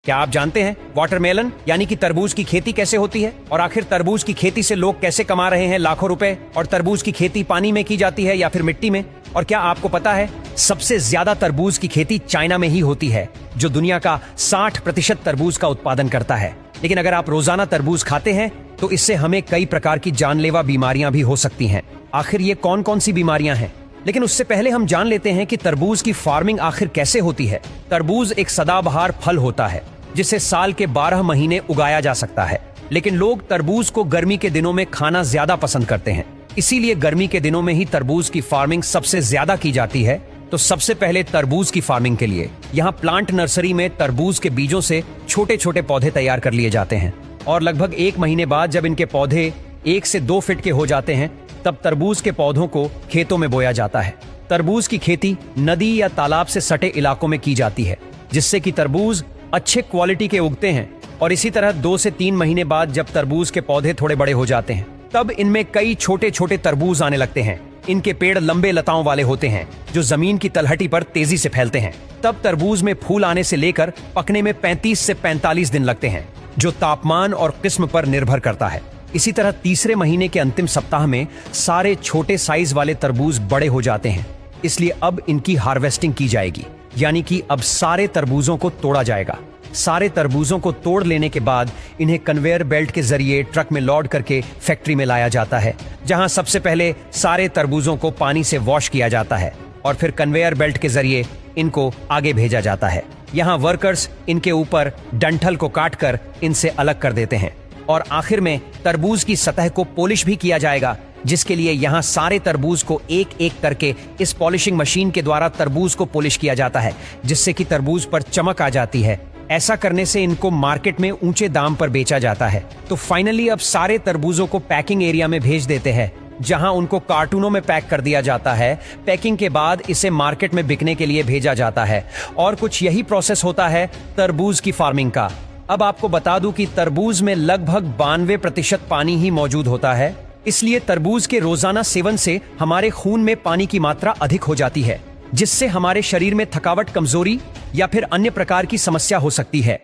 क्या आप जानते हैं वाटरमेलन यानी कि तरबूज की खेती कैसे होती है और आखिर तरबूज की खेती से लोग कैसे कमा रहे हैं लाखों रुपए। और तरबूज की खेती पानी में की जाती है या फिर मिट्टी में। और क्या आपको पता है सबसे ज्यादा तरबूज की खेती चाइना में ही होती है, जो दुनिया का 60% तरबूज का उत्पादन करता है। लेकिन अगर आप रोजाना तरबूज खाते हैं तो इससे हमें कई प्रकार की जानलेवा बीमारियां भी हो सकती हैं। आखिर ये कौन कौन सी बीमारियां हैं? लेकिन उससे पहले हम जान लेते हैं कि तरबूज की फार्मिंग आखिर कैसे होती है। तरबूज एक सदाबहार फल होता है जिसे साल के 12 महीने उगाया जा सकता है। लेकिन लोग तरबूज को गर्मी के दिनों में खाना ज्यादा पसंद करते हैं, इसीलिए गर्मी के दिनों में ही तरबूज की फार्मिंग सबसे ज्यादा की जाती है। तो सबसे पहले तरबूज की फार्मिंग के लिए यहाँ प्लांट नर्सरी में तरबूज के बीजों से छोटे छोटे पौधे तैयार कर लिए जाते हैं और लगभग 1 महीने बाद जब इनके पौधे 1 से 2 फीट के हो जाते हैं तब तरबूज के पौधों को खेतों में बोया जाता है। तरबूज की खेती नदी या तालाब से सटे इलाकों में की जाती है, जिससे कि तरबूज अच्छे क्वालिटी के उगते हैं। और इसी तरह 2 से 3 महीने बाद जब तरबूज के पौधे थोड़े बड़े हो जाते हैं तब इनमें कई छोटे छोटे तरबूज आने लगते हैं। इनके पेड़ लंबे लताओं वाले होते हैं जो जमीन की तलहटी पर तेजी से फैलते हैं। तब तरबूज में फूल आने से लेकर पकने में 35 से 45 दिन लगते हैं, जो तापमान और किस्म पर निर्भर करता है। इसी तरह तीसरे महीने के अंतिम सप्ताह में सारे छोटे साइज वाले तरबूज बड़े हो जाते हैं, इसलिए अब इनकी हार्वेस्टिंग की जाएगी, यानी कि अब सारे तरबूजों को तोड़ा जाएगा। सारे तरबूजों को तोड़ लेने के बाद इन्हें कन्वेयर बेल्ट के जरिए ट्रक में लोड करके फैक्ट्री में लाया जाता है, जहां सबसे पहले सारे तरबूजों को पानी से वॉश किया जाता है और फिर कन्वेयर बेल्ट के जरिए इनको आगे भेजा जाता है। यहाँ वर्कर्स इनके ऊपर डंठल को काटकर इनसे अलग कर देते हैं और आखिर में तरबूज की सतह को पॉलिश भी किया जाएगा, जिसके लिए यहाँ सारे तरबूज को एक एक करके इस पॉलिशिंग मशीन के द्वारा तरबूज को पॉलिश किया जाता है, जिससे कि तरबूज पर चमक आ जाती है। ऐसा करने से इनको मार्केट में ऊंचे दाम पर बेचा जाता है। तो फाइनली अब सारे तरबूजों को पैकिंग एरिया में भेज देते हैं, जहां उनको कार्टूनों में पैक कर दिया जाता है। पैकिंग के बाद इसे मार्केट में बिकने के लिए भेजा जाता है और कुछ यही प्रोसेस होता है तरबूज की फार्मिंग का। अब आपको बता दूं कि तरबूज में लगभग 92% पानी ही मौजूद होता है, इसलिए तरबूज के रोजाना सेवन से हमारे खून में पानी की मात्रा अधिक हो जाती है, जिससे हमारे शरीर में थकावट, कमजोरी या फिर अन्य प्रकार की समस्या हो सकती है।